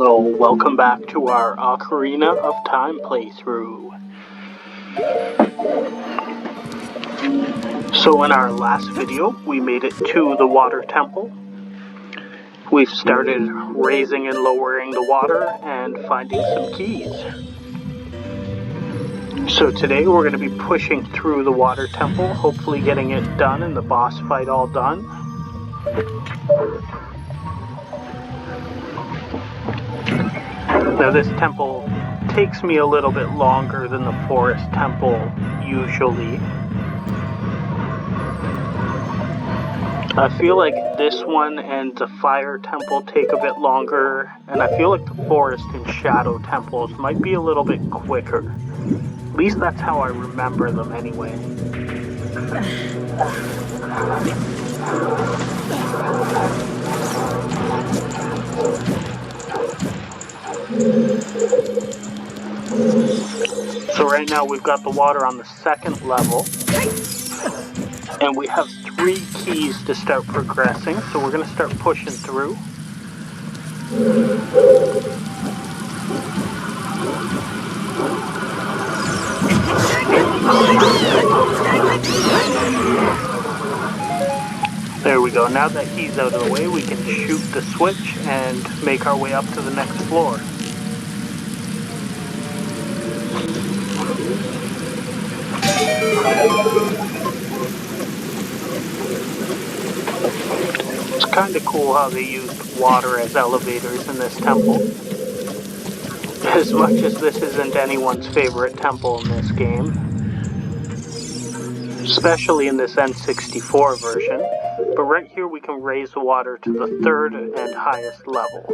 Hello, welcome back to our Ocarina of Time playthrough. So in our last video, we made it to the water temple. We've started raising and lowering the water and finding some keys. So today we're going to be pushing through the water temple, hopefully getting it done and the boss fight all done. Now this temple takes me a little bit longer than the forest temple usually. I feel like this one and the fire temple take a bit longer, and I feel like the forest and shadow temples might be a little bit quicker. At least that's how I remember them anyway. So right now we've got the water on the second level, and we have 3 keys to start progressing, so we're going to start pushing through. There we go. Now that he's out of the way, we can shoot the switch and make our way up to the next floor. It's kind of cool how they used water as elevators in this temple. As much as this isn't anyone's favorite temple in this game, especially in this N64 version, but right here we can raise the water to the 3rd and highest level.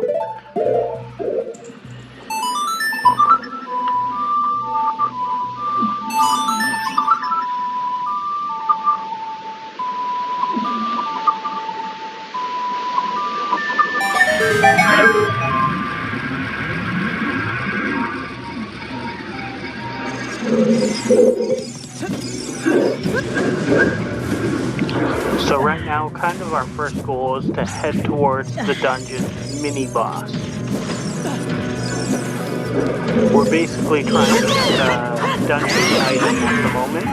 So right now, kind of our first goal is to head towards the dungeon's mini-boss. We're basically trying to get dungeon items at the moment.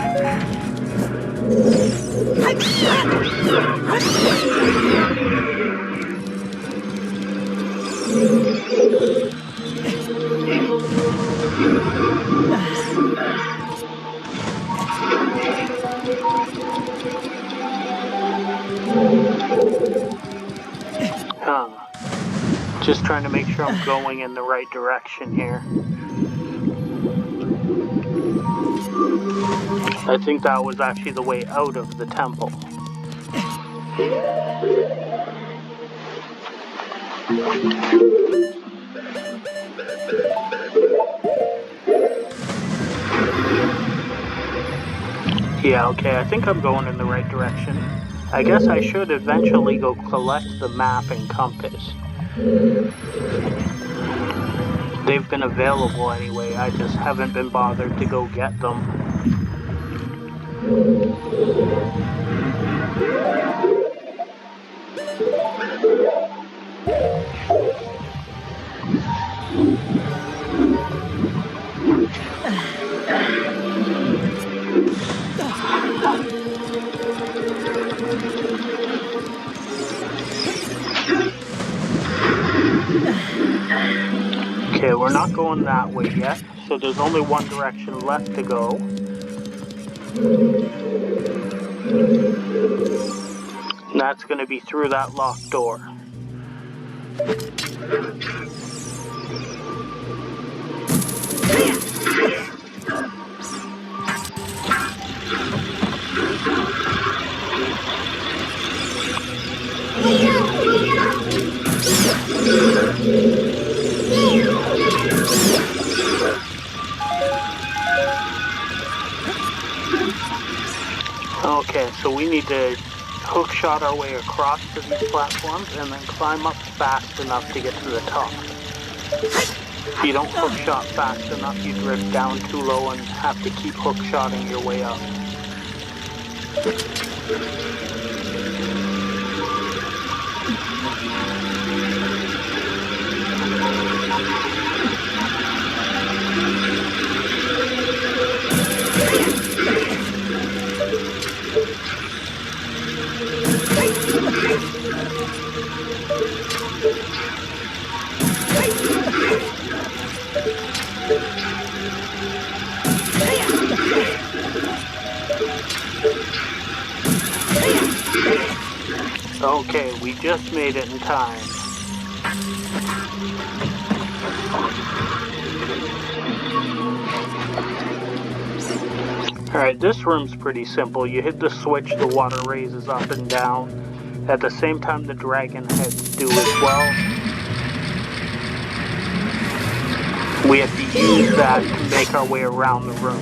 Just trying to make sure I'm going in the right direction here. I think that was actually the way out of the temple. Yeah, okay, I think I'm going in the right direction. I guess I should eventually go collect the map and compass. They've been available anyway, I just haven't been bothered to go get them. Okay, we're not going that way yet, so there's only one direction left to go. And that's going to be through that locked door. Okay, so we need to hookshot our way across to these platforms and then climb up fast enough to get to the top. If you don't hookshot fast enough, you drift down too low and have to keep hookshotting your way up. Okay, we just made it in time. Alright, this room's pretty simple. You hit the switch, the water raises up and down. At the same time, the dragon heads do as well. We have to use that to make our way around the room.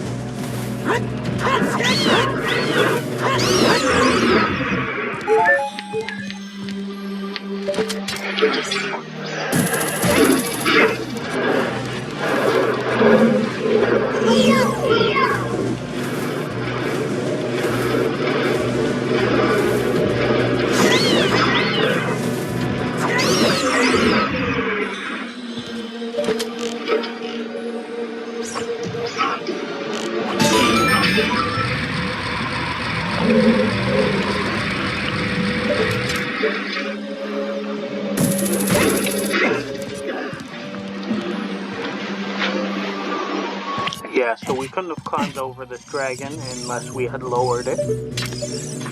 Yeah, so we couldn't have climbed over this dragon unless we had lowered it.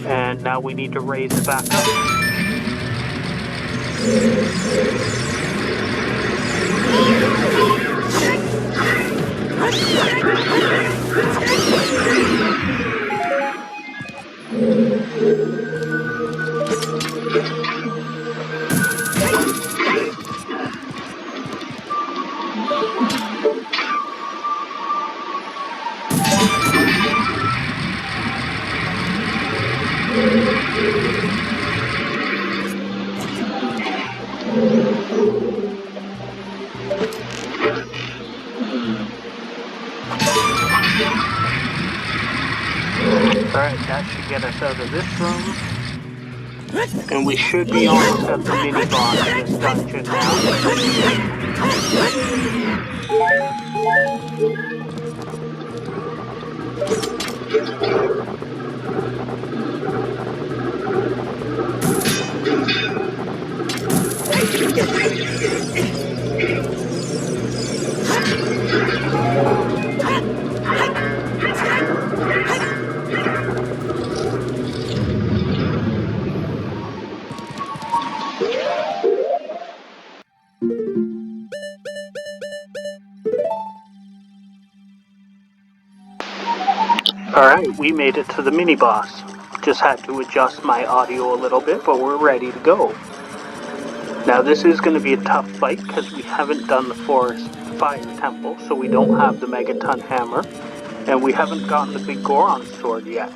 And now we need to raise it back up. Alright, that should get us out of this room. And we should be almost at the mini-boss of this dungeon now. Alright, we made it to the mini-boss. Just had to adjust my audio a little bit, but we're ready to go. Now this is going to be a tough fight because we haven't done the forest fire temple, so we don't have the megaton hammer, and we haven't gotten the big Goron sword yet.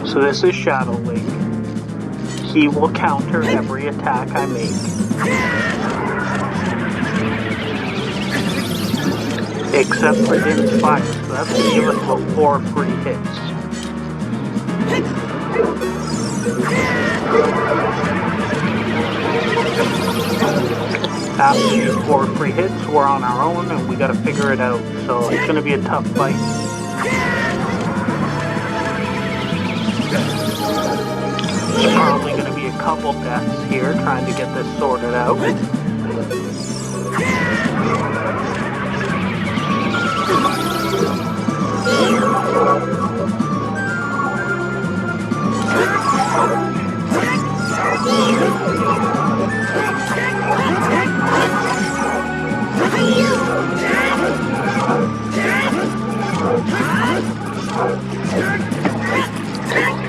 So this is Shadow Link. He will counter every attack I make. Except for Din's fire, so that's going to give us about 4 free hits. After these 4 free hits, we're on our own and we gotta figure it out, so it's going to be a tough fight. There's probably going to be a couple deaths here trying to get this sorted out.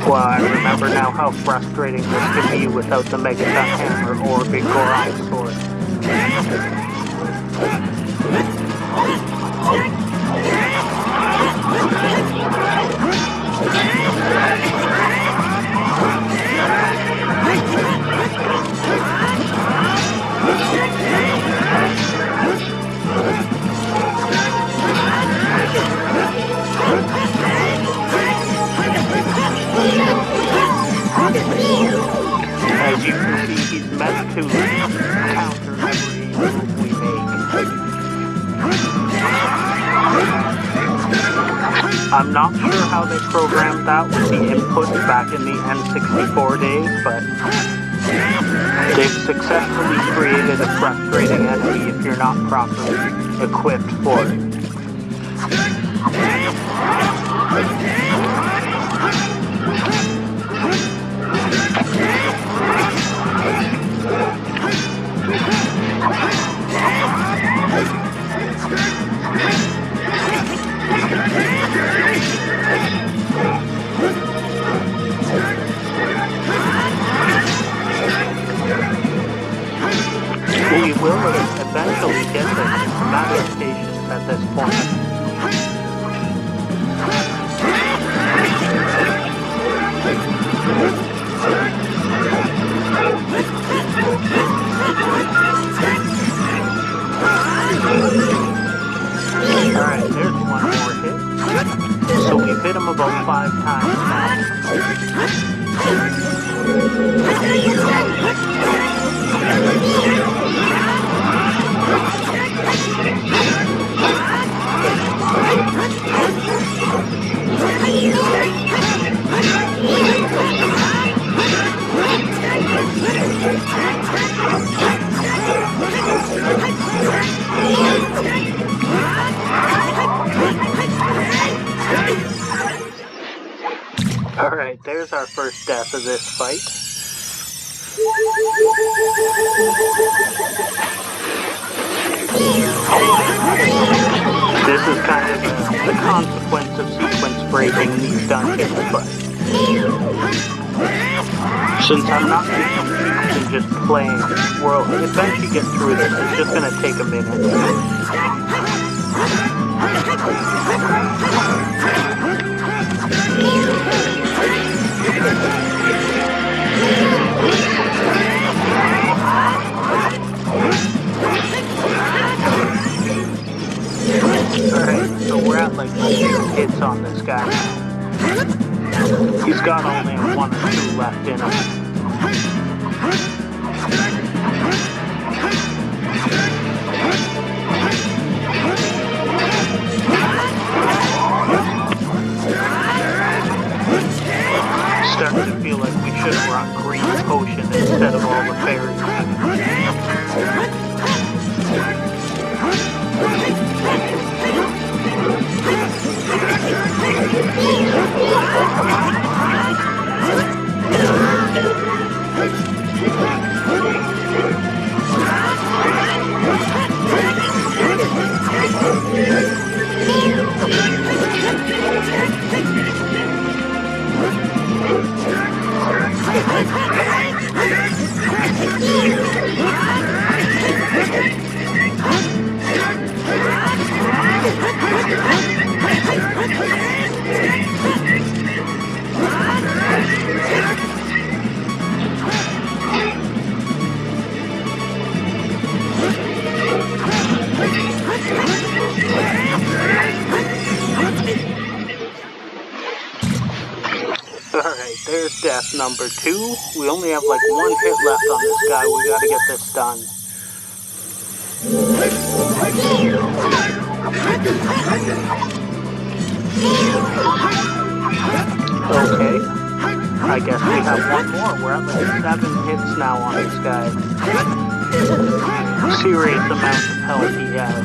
Well, I remember now how frustrating this can be without the megaton hammer or big Goron sword. As you can see, he's meant to I'm not sure how they programmed that with the input back in the N64 days, but they've successfully created a frustrating enemy if you're not properly equipped for it. We will eventually get there. It's a matter of patience at this point. Alright, there's one more hit. So we've hit him about 5 times now. Alright, there's our first death of this fight. This is kind of the consequence of sequence breaking in these dungeons, but since I'm not using cheats and just playing, we'll eventually get through this. It's just going to take a minute. Alright, so we're at like 2 hits on this guy now. He's got only 1 or 2 left in him. Starting to feel like we should have run green potion instead of all the fairies. Alright, there's death number 2. We only have like 1 hit left on this guy. We gotta get this done. Okay. I guess we have 1 more. We're at like 7 hits now on this guy. Serious amount of health he has.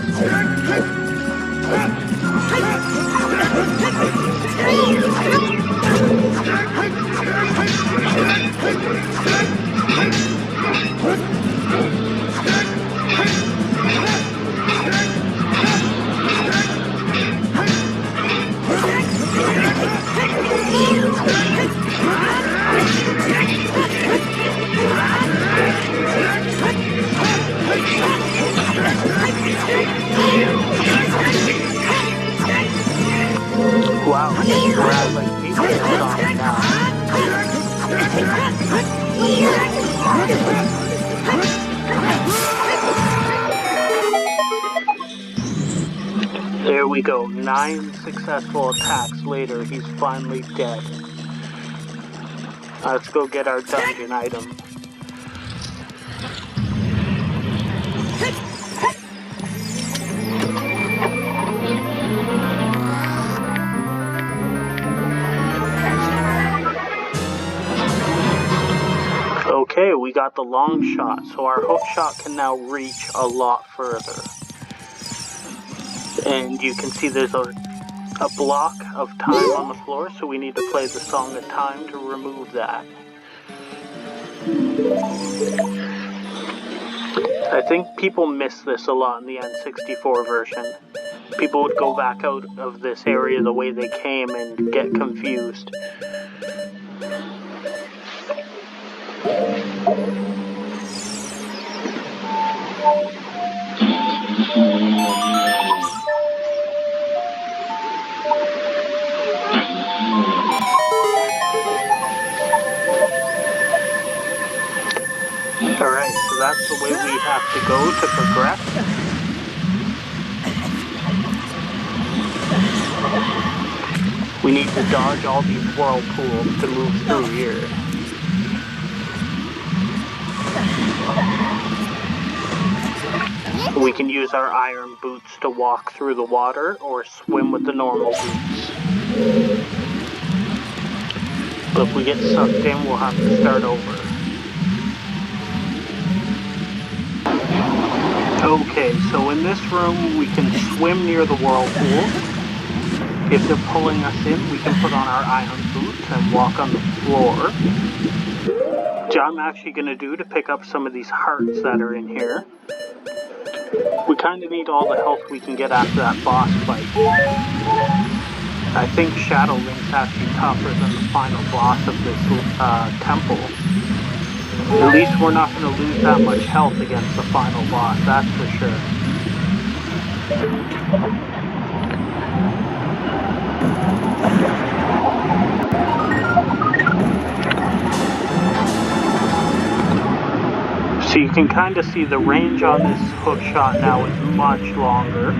Wow, we're at like 8 hits on it now. There we go, 9 successful attacks later, he's finally dead. Let's go get our dungeon item. Okay, we got the long shot, so our hook shot can now reach a lot further. And you can see there's a block of time on the floor, so we need to play the Song of Time to remove that. I think people miss this a lot in the N64 version. People would go back out of this area the way they came and get confused. Alright, so that's the way we have to go to progress. We need to dodge all these whirlpools to move through here. We can use our iron boots to walk through the water or swim with the normal boots. But if we get sucked in, we'll have to start over. Okay, so in this room we can swim near the whirlpool. If they're pulling us in, we can put on our iron boots and walk on the floor. Which I'm actually going to do to pick up some of these hearts that are in here. We kind of need all the health we can get after that boss fight. I think Shadow Link's actually tougher than the final boss of this temple. At least we're not going to lose that much health against the final boss, that's for sure. So you can kind of see the range on this hook shot now is much longer.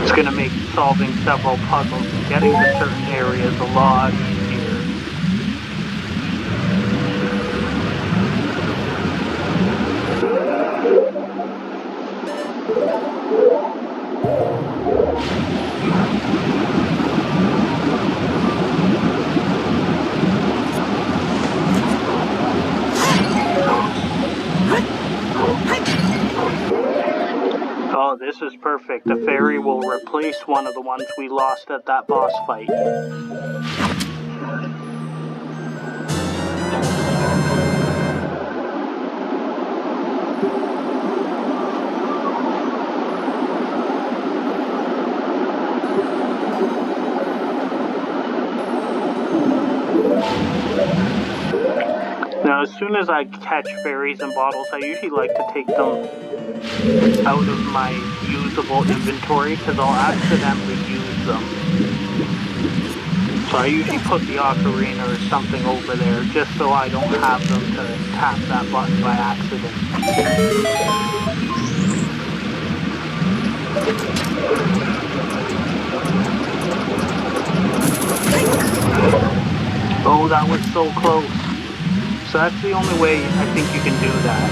It's going to make solving several puzzles and getting to certain areas a lot easier. Oh, this is perfect. The fairy will replace one of the ones we lost at that boss fight. Now, as soon as I catch fairies in bottles, I usually like to take them out of my usable inventory because I'll accidentally use them. So I usually put the ocarina or something over there just so I don't have them to tap that button by accident. Oh, that was so close. So that's the only way I think you can do that.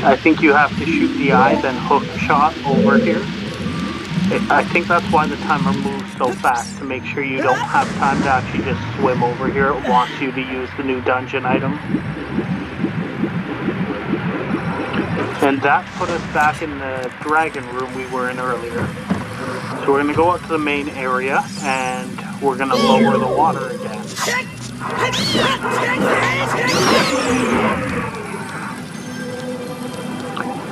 I think you have to shoot the eye, then hook shot over here. I think that's why the timer moves so fast, to make sure you don't have time to actually just swim over here. It wants you to use the new dungeon item. And that put us back in the dragon room we were in earlier. So we're going to go up to the main area, and we're going to lower the water again.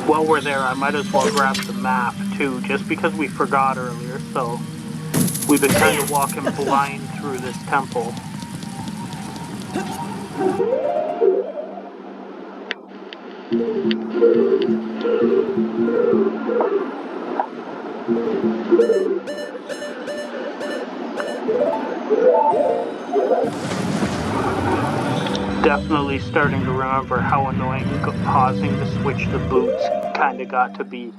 While we're there, I might as well grab the map too, just because we forgot earlier, so we've been kind of walking blind through this temple. Definitely starting to remember how annoying pausing to switch the boots kind of got to be.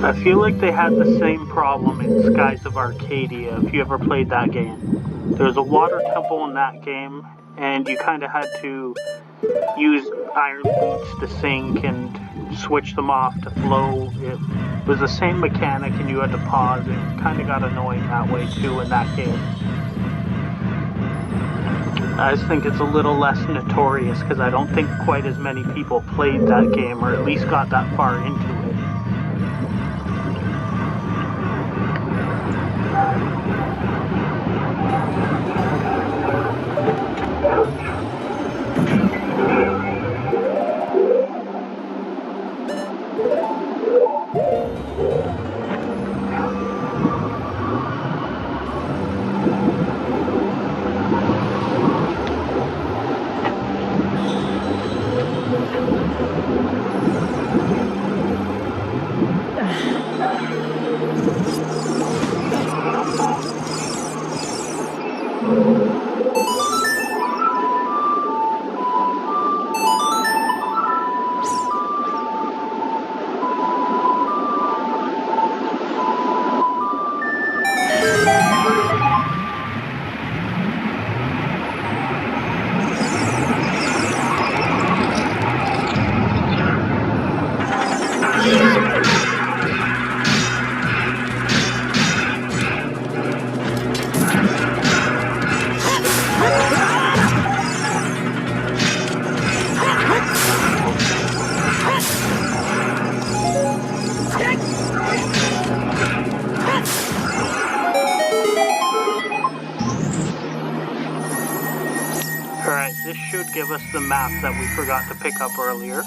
I feel like they had the same problem in Skies of Arcadia, if you ever played that game. There's a water temple in that game, and you kind of had to use iron boots to sink and switch them off to flow. It was the same mechanic and you had to pause. It kind of got annoying that way too in that game. I just think it's a little less notorious because I don't think quite as many people played that game or at least got that far into it. Alright, this should give us the map that we forgot to pick up earlier.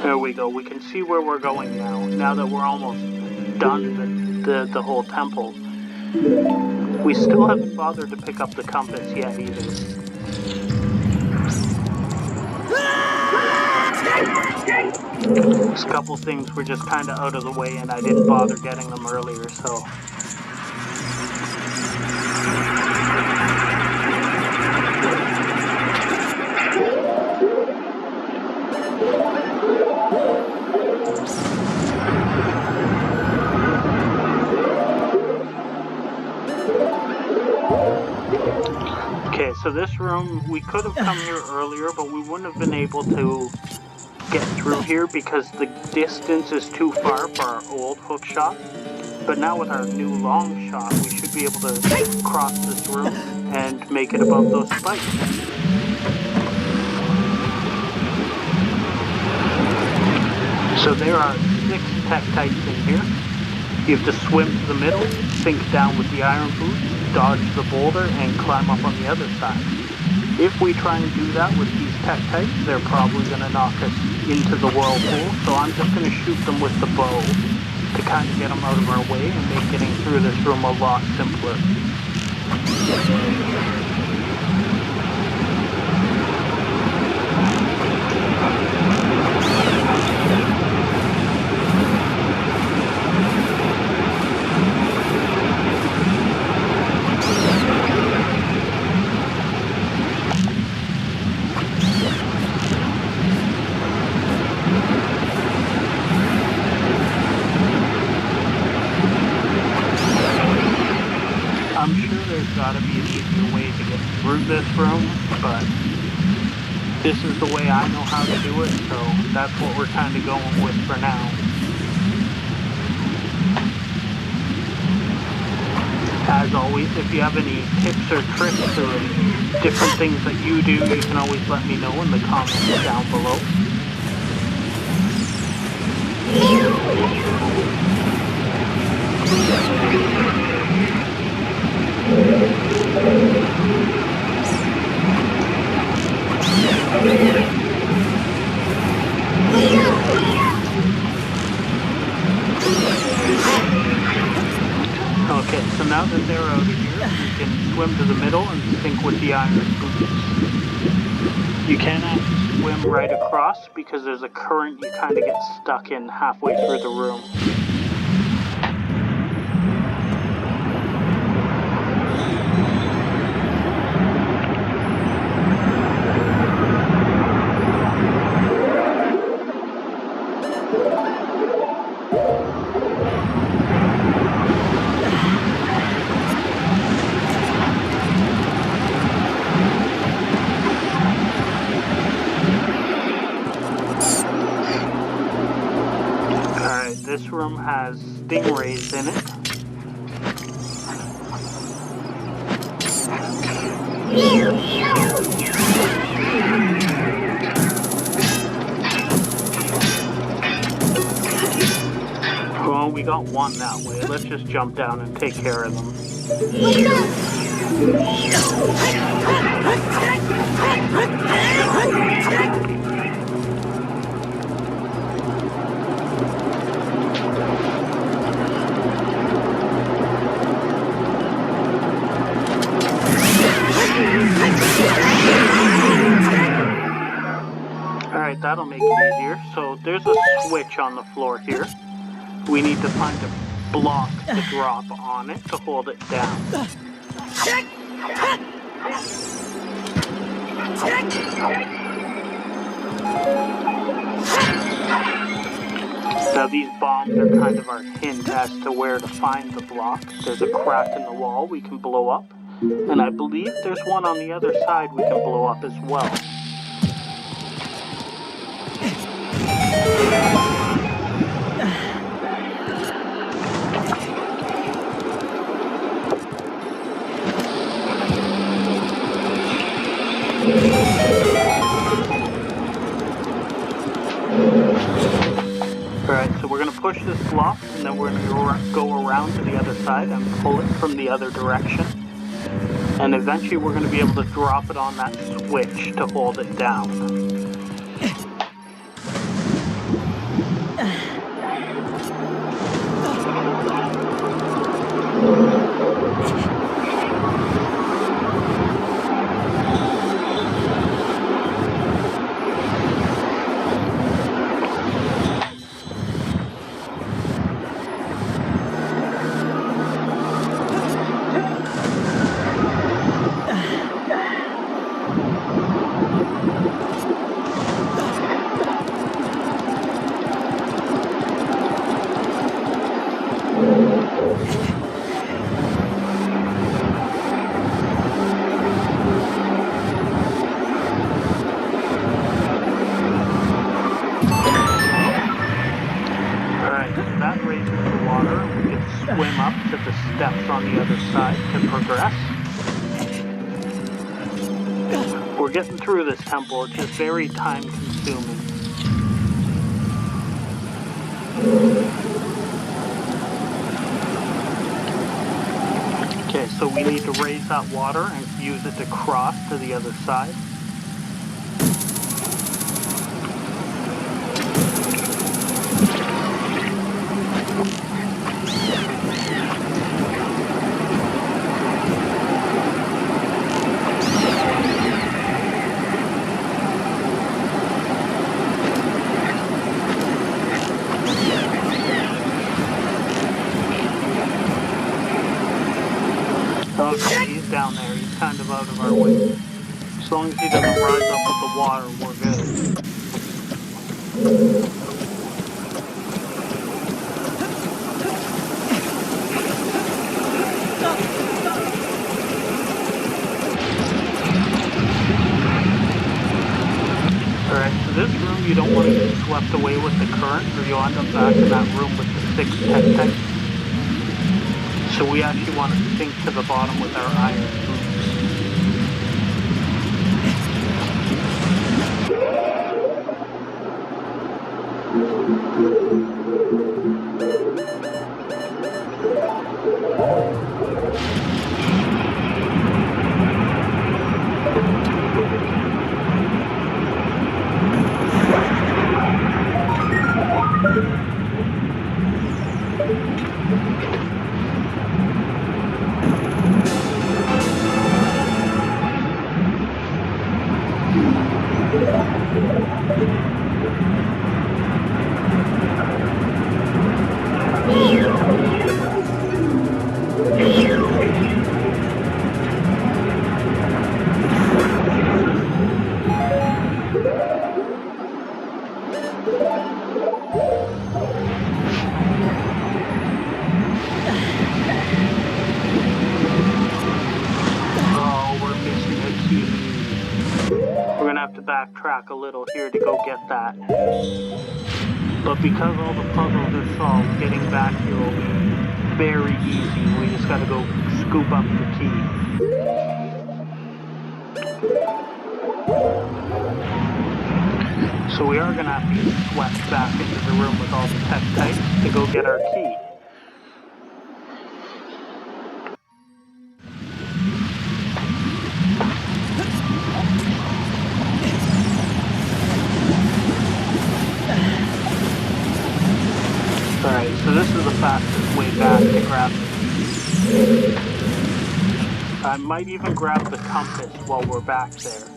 There we go, we can see where we're going now that we're almost done the whole temple. We still haven't bothered to pick up the compass yet either. There's a couple things were just kind of out of the way and I didn't bother getting them earlier, so... Okay, so this room, we could have come here earlier, but we wouldn't have been able to get through here because the distance is too far for our old hook shot. But now with our new long shot, we should be able to cross this room and make it above those spikes. So there are 6 tektites in here. You have to swim to the middle, sink down with the iron boots, dodge the boulder, and climb up on the other side. If we try and do that with these tektites, they're probably going to knock us into the whirlpool, so I'm just going to shoot them with the bow to kind of get them out of our way and make getting through this room a lot simpler. I'm sure there's gotta be an easier way to get through this room, but this is the way I know how to do it, so that's what we're kind of going with for now. As always, if you have any tips or tricks or different things that you do, you can always let me know in the comments down below. Okay, so now that they're out of here, you can swim to the middle and sink with the iron boots. You cannot swim right across because there's a current you kind of get stuck in halfway through the room. Alright, this room has stingrays in it. Well, we got one that way. Let's just jump down and take care of them. Alright, that'll make it easier. So there's a switch on the floor here. We need to find a block to drop on it to hold it down. Now these bombs are kind of our hint as to where to find the block. There's a crack in the wall we can blow up. And I believe there's one on the other side we can blow up as well. Alright, so we're going to push this block, and then we're going to go around to the other side and pull it from the other direction. And eventually we're going to be able to drop it on that switch to hold it down. Swim up to the steps on the other side to progress. We're getting through this temple, it's just very time consuming. Okay, so we need to raise that water and use it to cross to the other side. Okay, he's down there. He's kind of out of our way. As long as he doesn't rise up with the water, we're good. Alright, so this room you don't want to get swept away with the current, or you'll end up back in that room with the 6 tech. So we actually want to sink to the bottom with our iron boots. backtrack a little here to go get that. But because all the puzzles are solved, getting back here will be very easy. We just gotta go scoop up the key. So we are gonna have to get swept back into the room with all the tektites to go get our key. Alright, so this is the fastest way back to grab the key. I might even grab the compass while we're back there.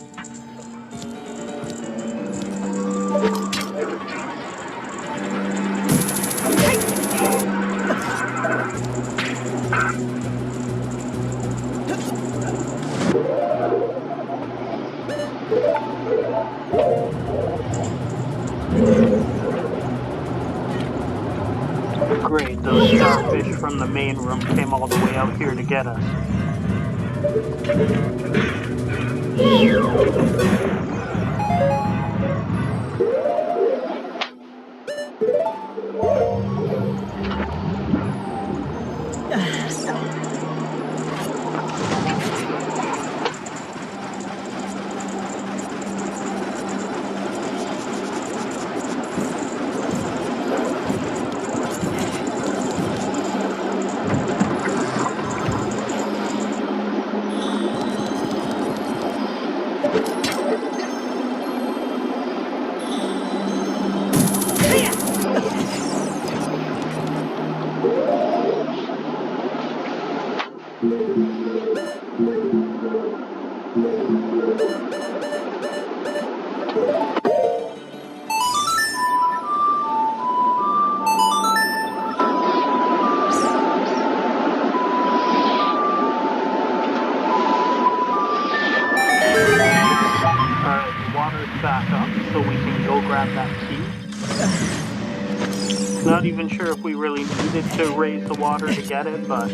Great, those starfish from the main room came all the way out here to get us. Back up so we can go grab that key. Not even sure if we really needed to raise the water to get it, but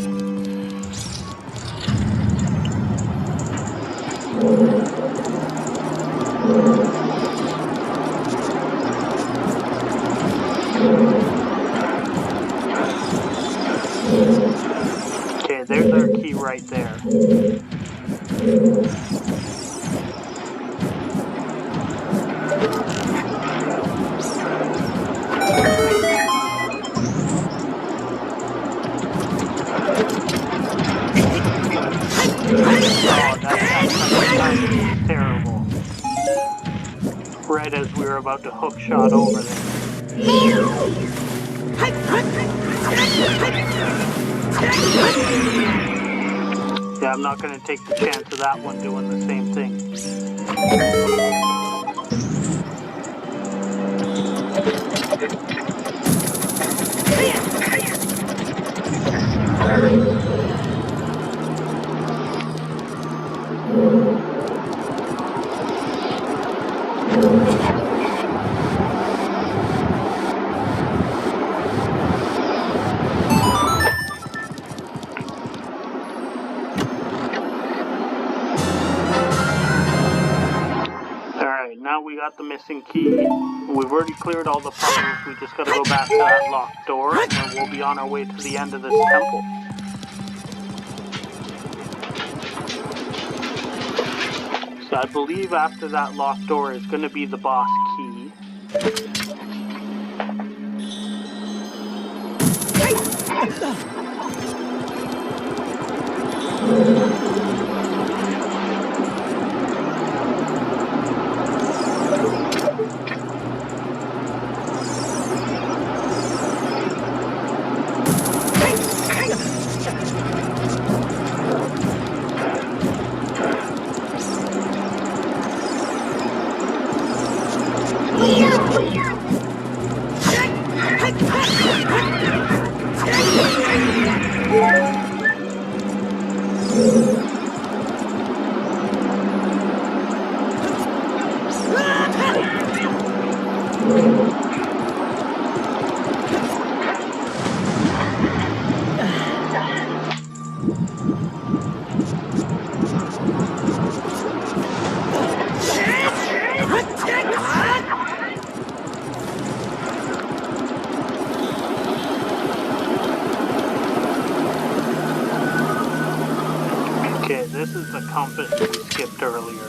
okay, there's our key right there. Terrible. Right as we were about to hook shot over there. Yeah, I'm not going to take the chance of that one doing the same thing. Now we got the missing key. We've already cleared all the puzzles. We just gotta go back to that locked door, and then we'll be on our way to the end of this temple. So I believe after that locked door is gonna be the boss key. compass we skipped earlier.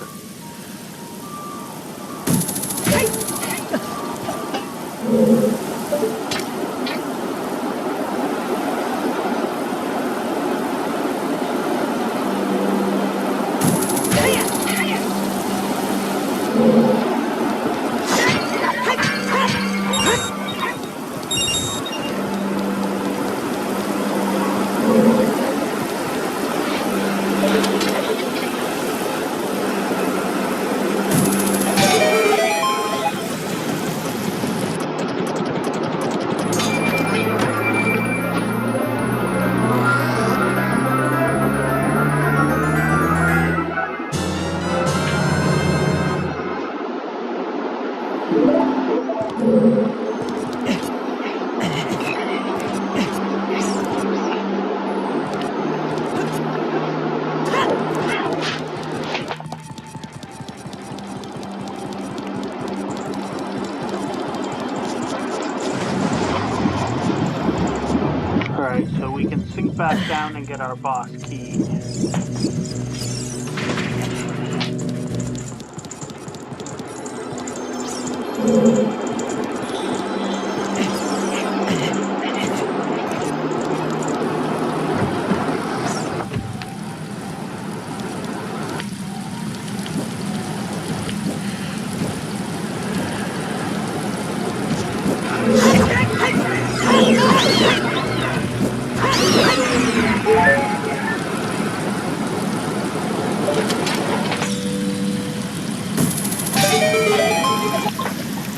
Alright, so we can sink back down and get our boss key.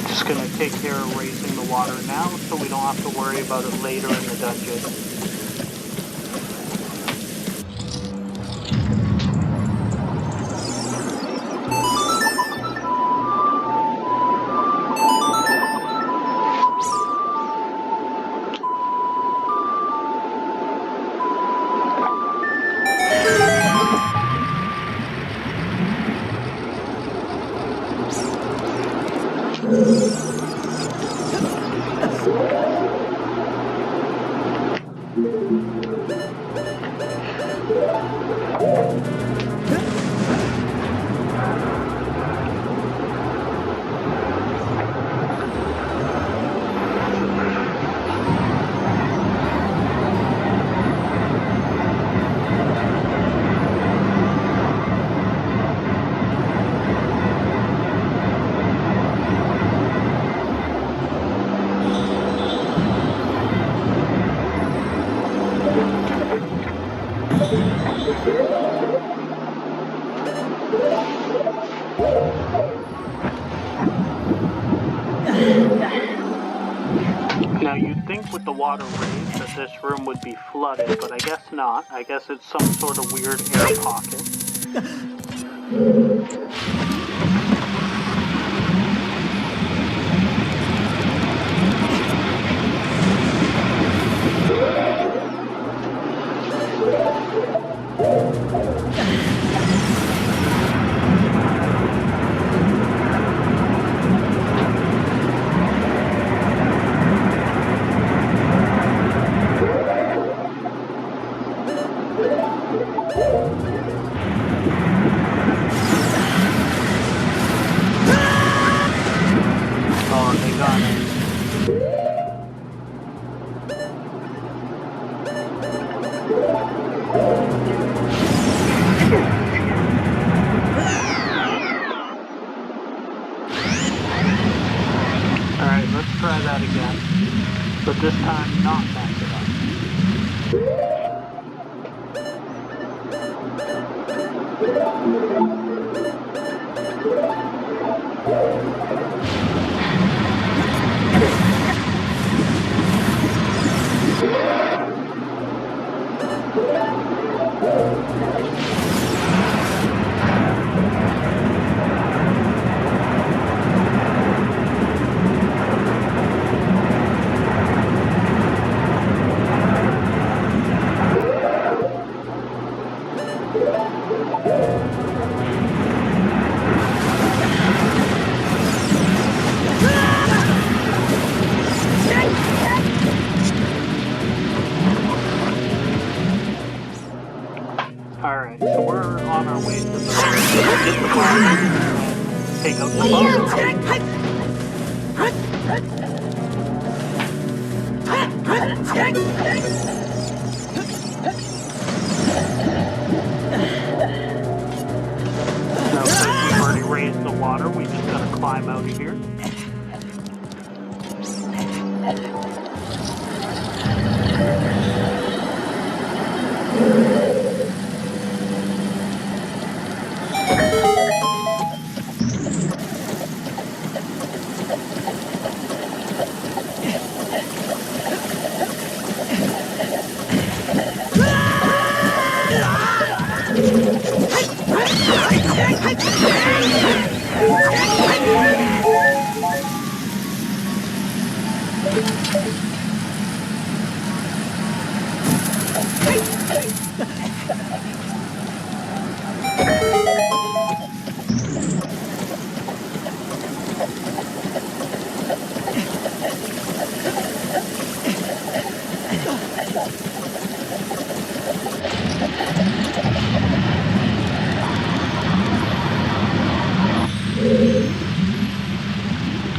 Just gonna take care of raising the water now so we don't have to worry about it later in the dungeon. Now you'd think with the water raised that this room would be flooded, but I guess not. I guess it's some sort of weird air pocket. Oh, they got it. Alright, let's try that again. But this time not mess it up. Alright, so we're on our way to the get the boss. Take out the boss. Now, since we've already raised the water, we just gotta climb out of here.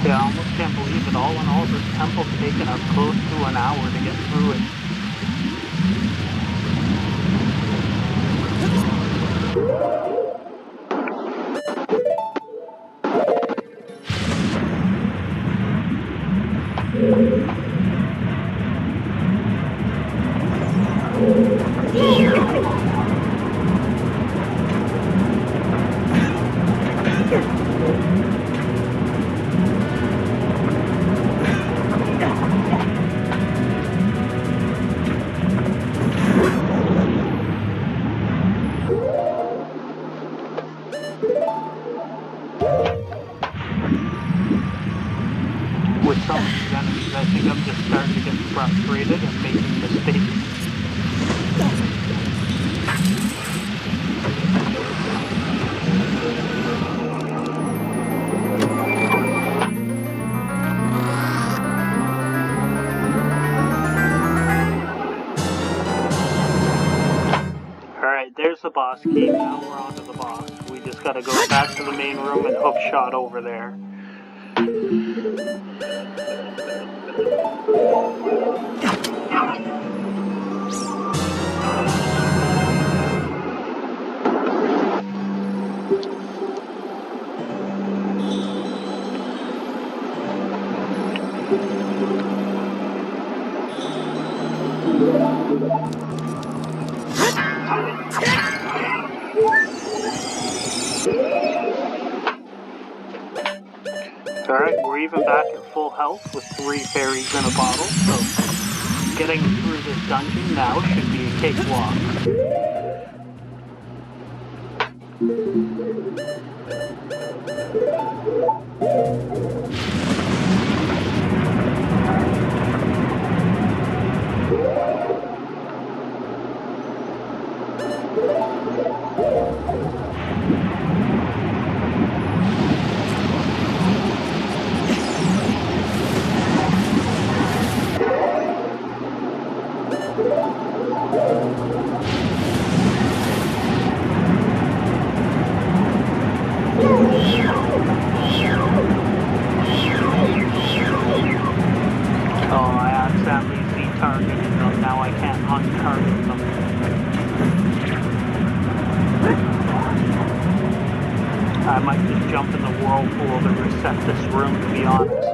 Yeah, I almost can't believe it. All in all, this temple's taken us close to an hour to get through it. With some of these enemies, I think I'm just starting to get frustrated and making mistakes. Alright, there's the boss key. Now we're on to the boss. We just gotta go back to the main room and hook shot over there. Alright, we're even back at full health with 3 fairies in a bottle, so getting through this dungeon now should be a cakewalk. I might just jump in the whirlpool to reset this room, to be honest.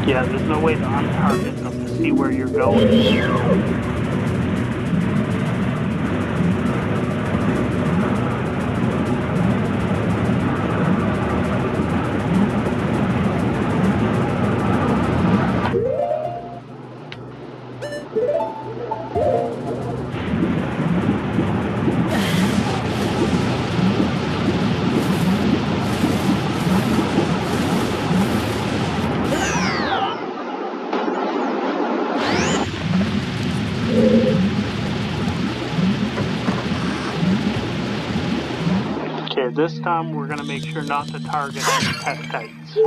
Yeah, there's no way to untarget them to see where you're going. Okay, this time we're gonna make sure not to target any tektites.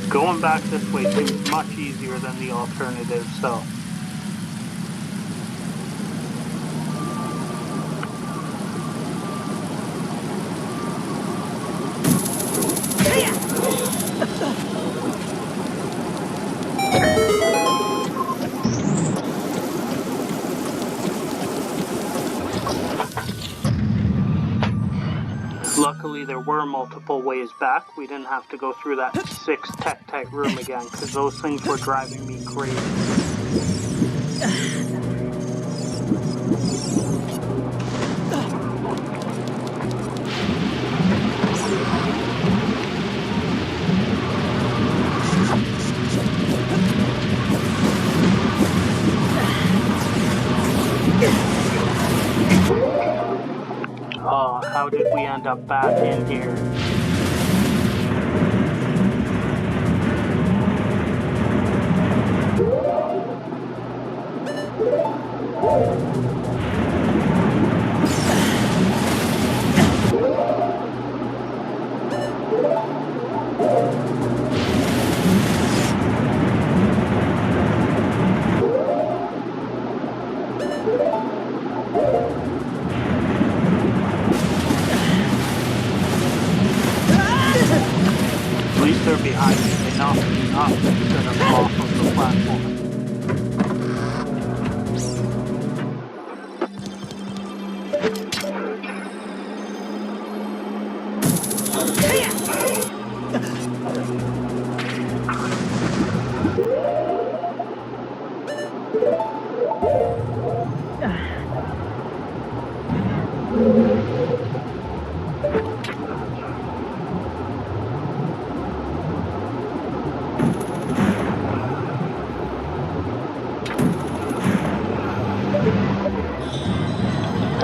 Going back this way seems much easier than the alternative, so... Luckily, there were multiple ways back. We didn't have to go through that 6 tektite room again, because those things were driving me crazy. How did we end up back in here? At least they're behind me. They knocked me up instead of off of the platform.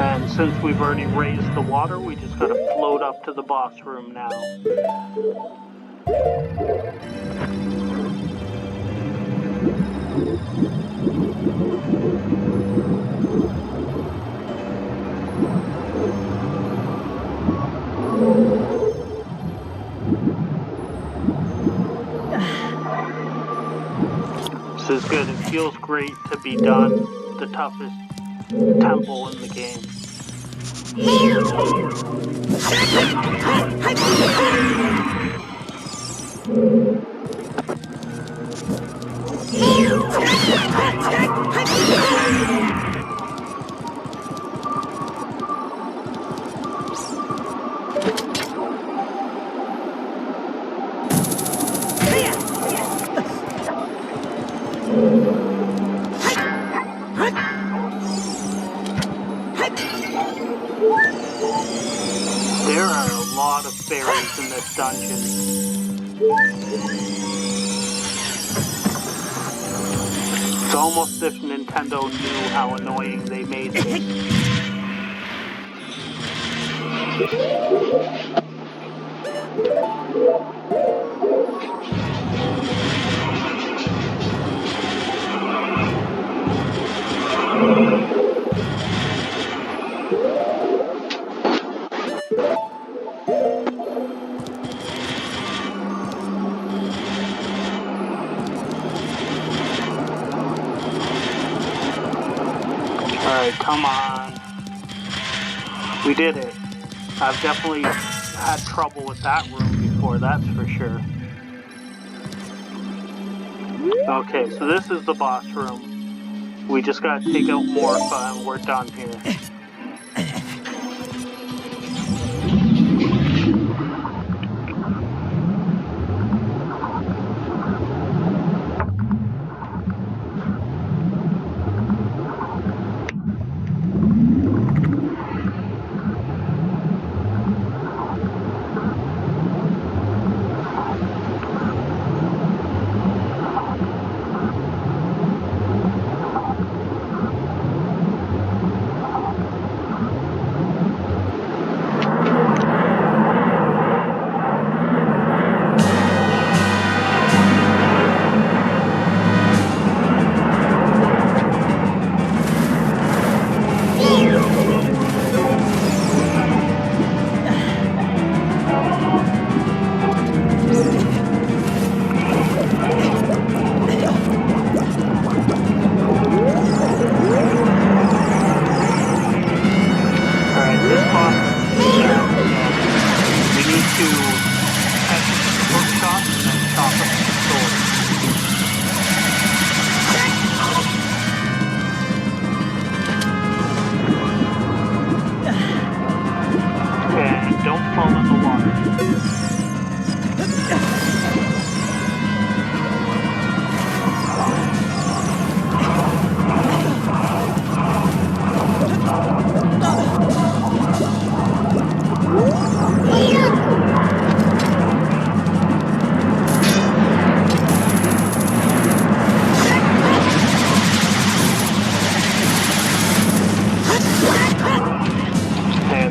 And since we've already raised the water, we just gotta float up to the boss room now. This is good. It feels great to be done. The toughest temple in the game. There are a lot of fairies in this dungeon. It's almost as if Nintendo knew how annoying they made this. Alright, come on. We did it. I've definitely had trouble with that room before, that's for sure. Okay, so this is the boss room. We just gotta take out Morpha and we're done here.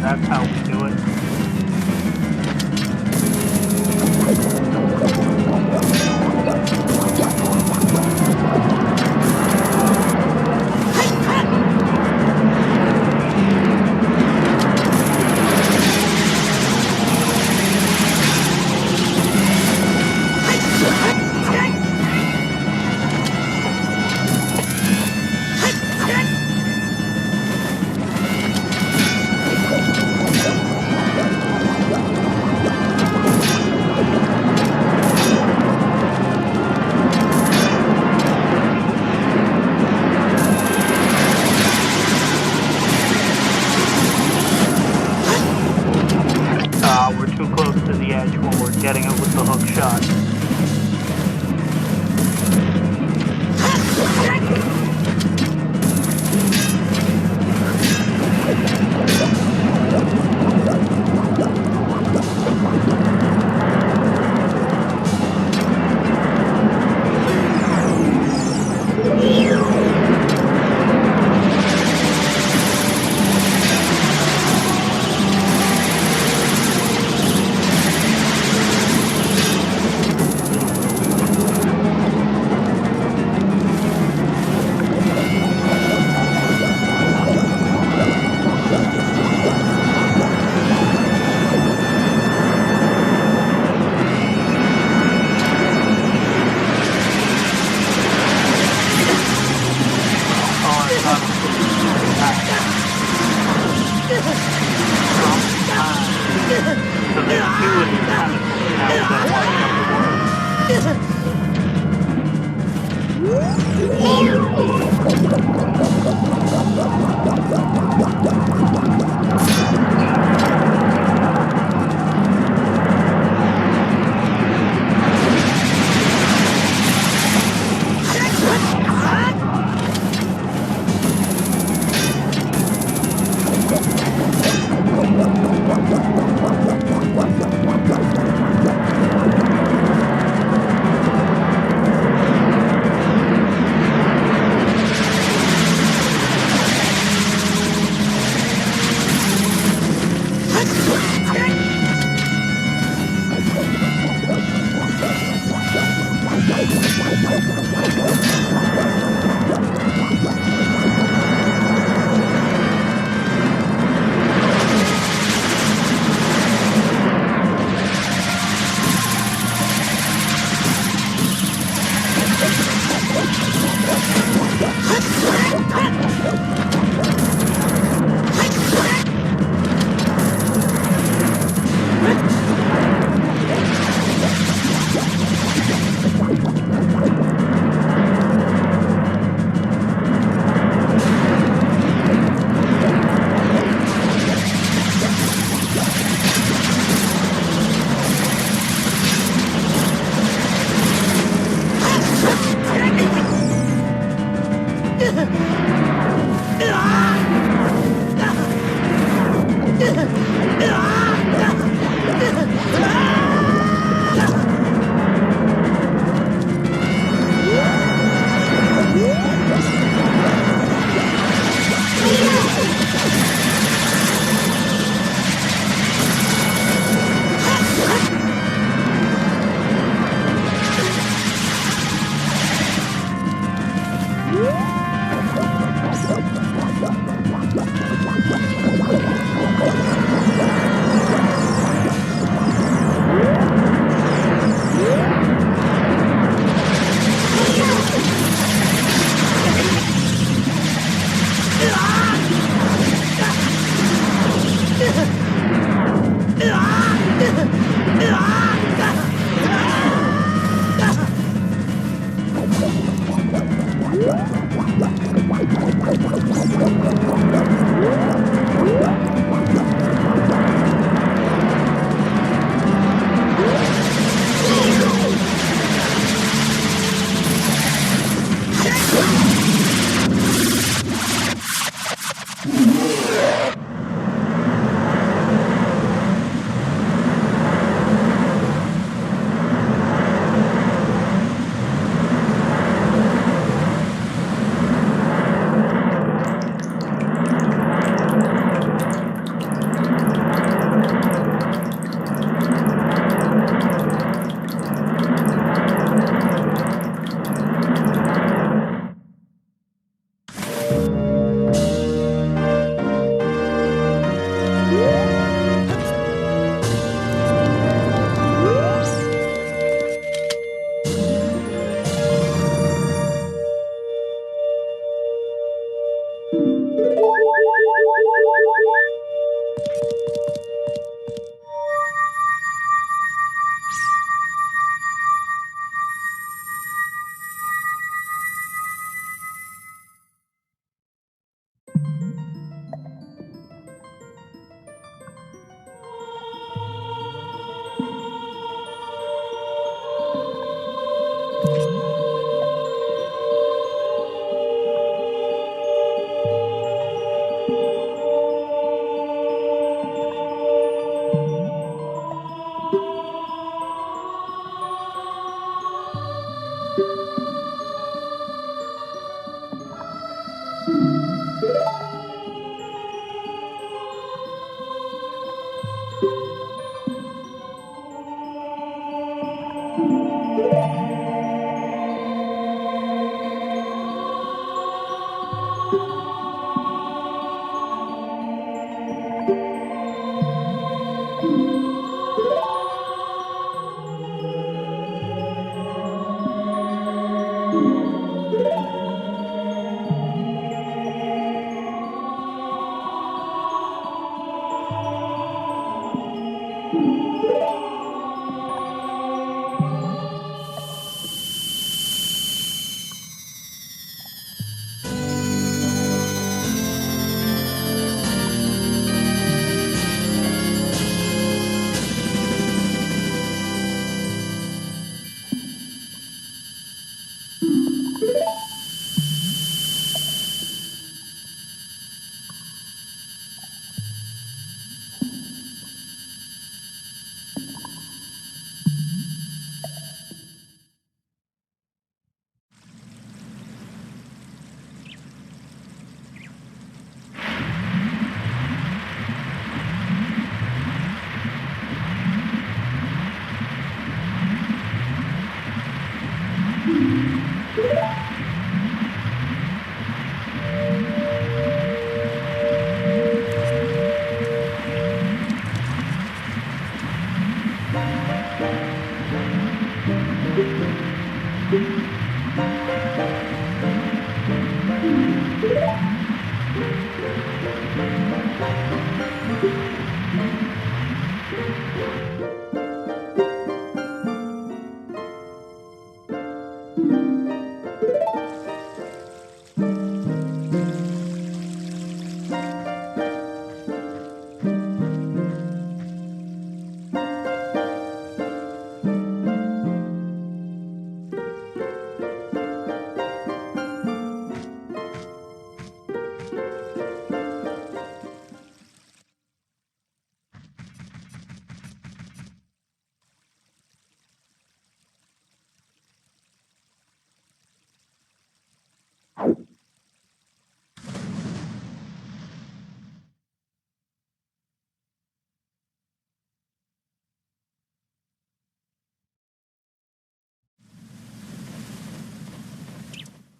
That's how we do it. We're too close to the edge when we're getting it with the hook shot.